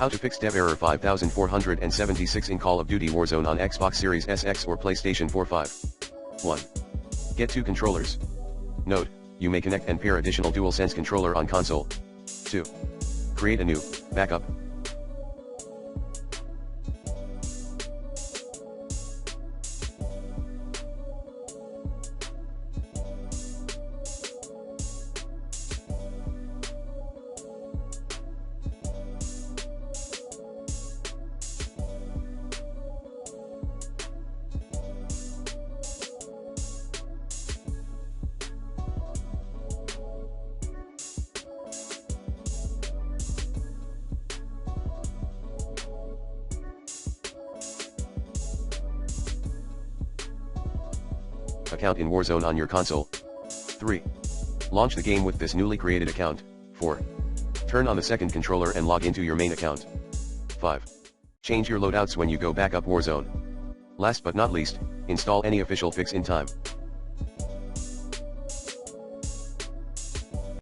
How to fix dev error 5476 in Call of Duty Warzone on Xbox Series SX or PlayStation 4 5. 1. Get 2 controllers. Note, you may connect and pair additional DualSense controller on console. 2. Create a new backup. Account in Warzone on your console. 3. Launch the game with this newly created account. 4. Turn on the second controller and log into your main account. 5. Change your loadouts when you go back up Warzone. Last but not least, install any official fix in time.